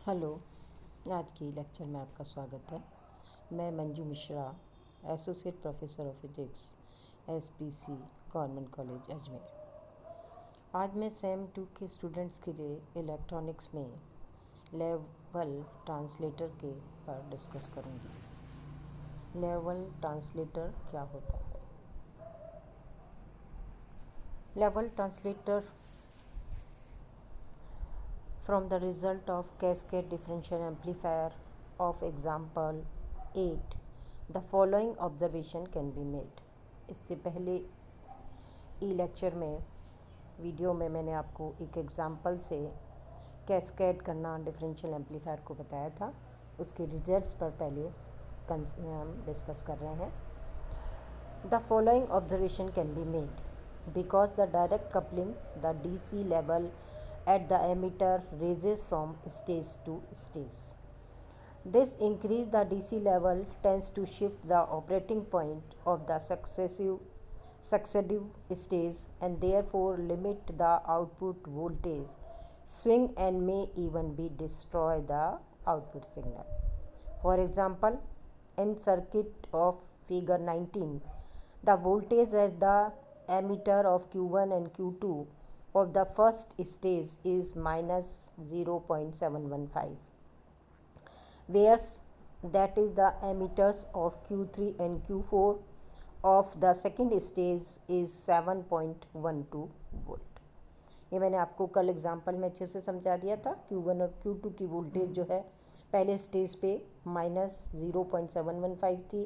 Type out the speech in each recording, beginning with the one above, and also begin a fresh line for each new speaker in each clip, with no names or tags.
Hello. आज की lecture में आपका स्वागत है। मैं Manju Mishra, associate professor of physics, SPC government college Ajmer. आज मैं सेम 2 के स्टूडेंट्स के लिए इलेक्ट्रॉनिक्स में लेवल ट्रांसलेटर के पर डिस्कस करूंगी। लेवल ट्रांसलेटर क्या होता है? Level translator from the result of cascade differential amplifier of example 8 the following observation can be made। इससे पहले लेक्चर में वीडियो में मैंने आपको एक एग्जांपल से कैस्केड करना डिफरेंशियल एम्पलीफायर को बताया था। उसके रिजल्ट्स पर पहले हम डिस्कस कर रहे हैं। The following observation can be made because the direct coupling the DC level at the emitter raises from stage to stage. This increase the DC level tends to shift the operating point of the successive stage and therefore limit the output voltage swing and may even be destroy the output signal. For example, in circuit of figure 19, the voltage at the emitter of Q1 and Q2 of the first stage is minus 0.715, whereas that is the emitters of Q3 and Q4 of the second stage is 7.12 volt. ये मैंने आपको कल example में अच्छे से समझा दिया था। Q1 और Q2 की वोल्टेज जो है पहले स्टेज पे माइनस 0.715 थी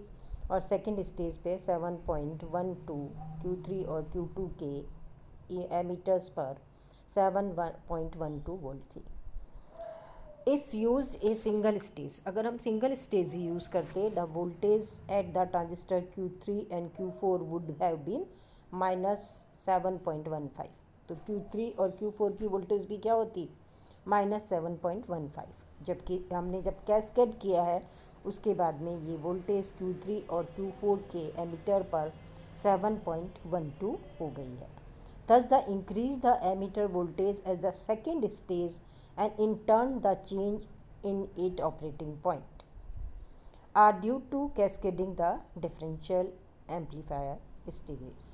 और सेकंड स्टेज पे 7.12, Q3 और Q2 के एमीटर्स पर 7.12 वोल्ट थी। If used a single stage, अगर हम सिंगल स्टेज ही यूज़ करते the voltage at the transistor Q3 and Q4 would have been minus 7.15। तो Q3 और Q4 की वोल्टेज भी क्या होती? माइनस 7.15। जबकि हमने जब कैस्केड किया है उसके बाद में ये वोल्टेज Q3 और Q4 के एमीटर पर 7.12 हो गई है। Thus, the increase the emitter voltage at the second stage and in turn the change in its operating point are due to cascading the differential amplifier stages।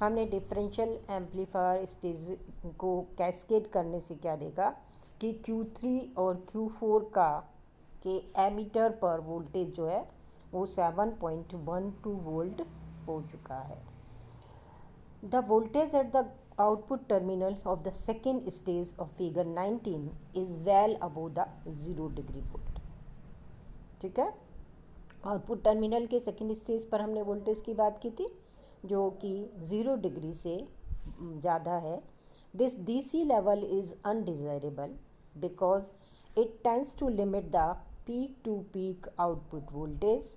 हमने differential amplifier stage को cascade करने से क्या देखा कि Q3 और Q4 के ammeter पर वोल्टेज जो है वो 7.12 वोल्ट हो चुका है। The voltage at the output terminal of the second stage of figure 19 is well above the 0 degree volt। ठीक है, आउटपुट टर्मिनल के सेकेंड स्टेज पर हमने वोल्टेज की बात की थी जो कि 0 डिग्री से ज़्यादा है। This DC level is undesirable because it tends to limit the peak to peak output voltage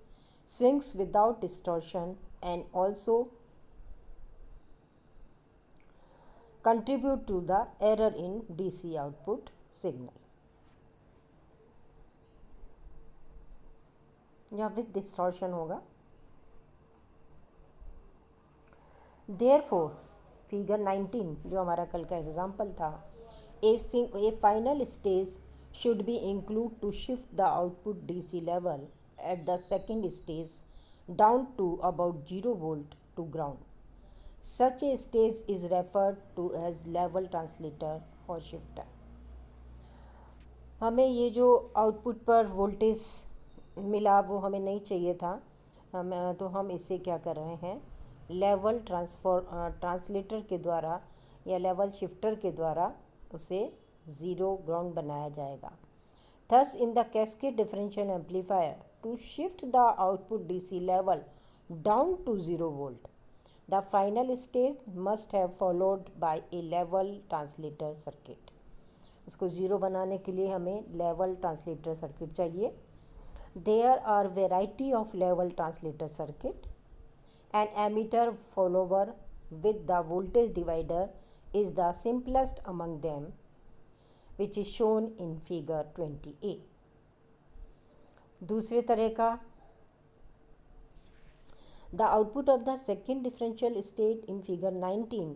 swings without distortion and also contribute to the error in DC output signal या विद डिस्टॉर्शन होगा। Therefore, figure 19 जो हमारा कल का example था, a final stage should be included to shift the output DC level at the second stage down to about 0 volt to ground। Such a stage is referred to as level translator or shifter। हमें ये जो output पर voltage मिला वो हमें नहीं चाहिए था, तो हम इसे क्या कर रहे हैं, लेवल ट्रांसलेटर के द्वारा या लेवल शिफ्टर के द्वारा उसे ज़ीरो ग्राउंड बनाया जाएगा। Thus, in the cascade differential amplifier, to shift the output DC level down to 0 volt, the final stage must have followed by a level translator circuit। उसको zero बनाने के लिए हमें लेवल ट्रांसलेटर सर्किट चाहिए। There are variety of level translator circuit। An emitter follower with the voltage divider is the simplest among them, which is shown in figure 20A। दूसरे तरह का, the output of the second differential state in figure 19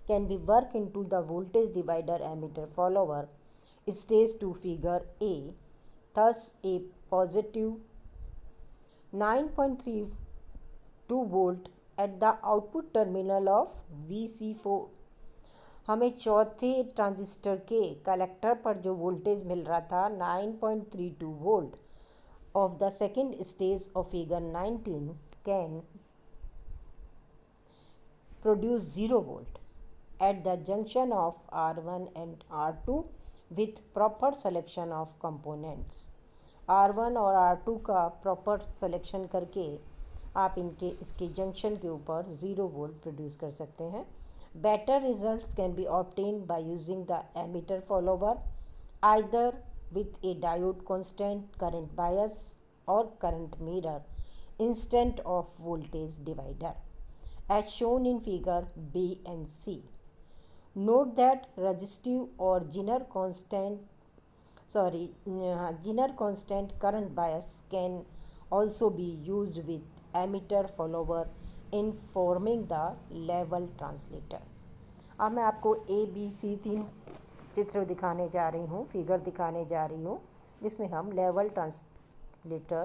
can be worked into the voltage divider emitter follower stage to figure A. Thus, a positive 9.32 volt at the output terminal of VC4. हमें चौथे transistor के collector पर जो voltage मिल रहा था 9.32 volt of the second stage of figure 19 can produce 0 volt at the junction of R1 and R2 with proper selection of components. R1 और R2 का proper selection करके आप इसके जंक्शन के ऊपर 0 वोल्ट प्रोड्यूस कर सकते हैं. Better results can be obtained by using the emitter follower either with a diode constant, current bias or current mirror instead of voltage divider as shown in figure B and C. Note that resistive or Zener constant current bias can also be used with emitter follower in forming the level translator. अब मैं आपको ABC 3 चित्र दिखाने जा रही हूँ, figure दिखाने जा रही हूँ, जिसमें हम लेवल ट्रांसलेटर,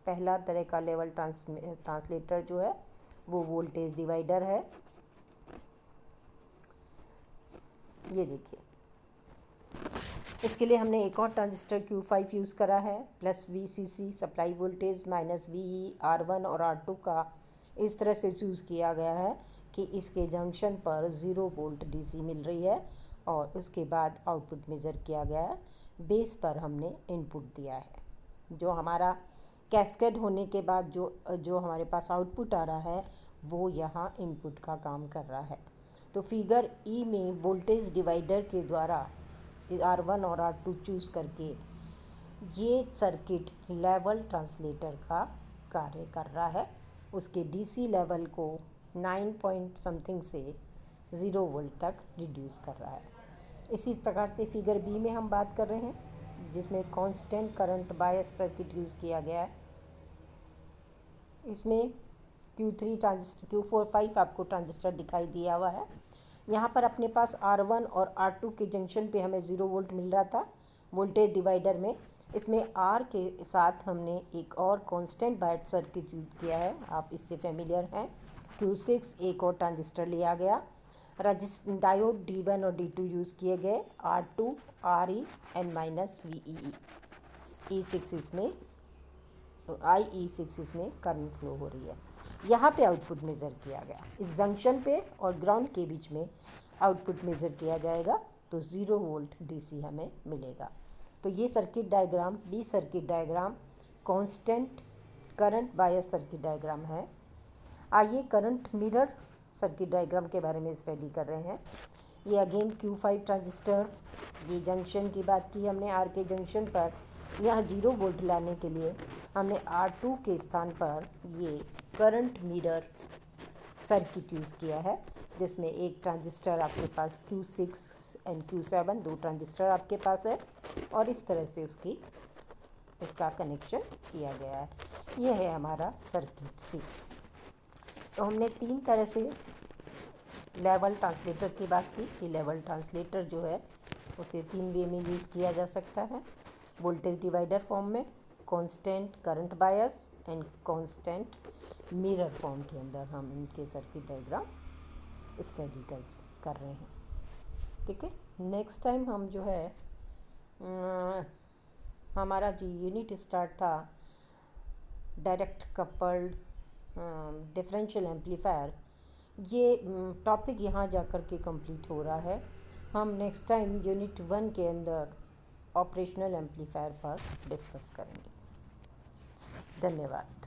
पहला तरह का लेवल ट्रांसलेटर जो है वो वोल्टेज डिवाइडर है. ये देखिए, इसके लिए हमने एक और ट्रांजिस्टर Q5 यूज़ करा है, plus VCC supply voltage minus VE R1 और R2 का इस तरह से चूज़ किया गया है कि इसके जंक्शन पर 0 वोल्ट DC मिल रही है और उसके बाद आउटपुट मेज़र किया गया है. बेस पर हमने इनपुट दिया है. जो हमारा कैस्केड होने के बाद जो हमारे पास आउटपुट आ रहा है वो यहाँ इनपुट का काम कर रहा है. तो फिगर ई में वोल्टेज डिवाइडर के द्वारा R1 और R2 चूज़ करके ये सर्किट लेवल ट्रांसलेटर का कार्य कर रहा है. उसके DC लेवल को 9 पॉइंट समथिंग से 0 वोल्ट तक रिड्यूस कर रहा है. इसी प्रकार से फिगर बी में हम बात कर रहे हैं, जिसमें constant current bias circuit use किया गया है. इसमें Q3 ट्रांजिस्टर Q4 5 आपको ट्रांजिस्टर दिखाई दिया हुआ है. यहाँ पर अपने पास R1 और R2 के जंक्शन पे हमें 0 वोल्ट मिल रहा था वोल्टेज डिवाइडर में. इसमें R के साथ हमने एक और कांस्टेंट बायस सर्किट यूज किया है, आप इससे फेमिलियर हैं. Q6 एक और ट्रांजिस्टर लिया गया. डायोड D1 और D2 यूज़ किए गए. R2 RE and minus VEE E6 इसमें IE6 इसमें करंट फ्लो हो रही है. यहाँ पे आउटपुट मेज़र किया गया. इस जंक्शन पे और ग्राउंड के बीच में आउटपुट मेज़र किया जाएगा तो 0 वोल्ट DC हमें मिलेगा. तो ये circuit diagram B circuit diagram constant current bias circuit diagram है. आइए करंट मिरर सर्किट डायग्राम के बारे में स्टडी कर रहे हैं. ये अगेन Q5 ट्रांजिस्टर, ये जंक्शन की बात की हमने. R के जंक्शन पर यहाँ 0 वोल्ट लाने के लिए हमने R2 के स्थान पर ये करंट मिरर सर्किट यूज़ किया है, जिसमें एक ट्रांजिस्टर आपके पास Q6 एंड Q7 दो ट्रांजिस्टर आपके पास है और इस तरह से इसका कनेक्शन किया गया है. यह है हमारा सर्किट सी. तो हमने 3 तरह से लेवल ट्रांसलेटर की बात की कि लेवल ट्रांसलेटर जो है उसे 3 वे में यूज़ किया जा सकता है. वोल्टेज डिवाइडर फॉर्म में, constant current bias and constant mirror form के अंदर हम इनके सर्किट डायग्राम स्टडी कर रहे हैं. ठीक है. नेक्स्ट टाइम हम जो है हमारा जो यूनिट स्टार्ट था डायरेक्ट कपल्ड डिफरेंशियल एम्पलीफायर, ये टॉपिक यहाँ जाकर के कंप्लीट हो रहा है. हम नेक्स्ट टाइम यूनिट 1 के अंदर ऑपरेशनल एम्पलीफायर पर डिस्कस करेंगे. धन्यवाद.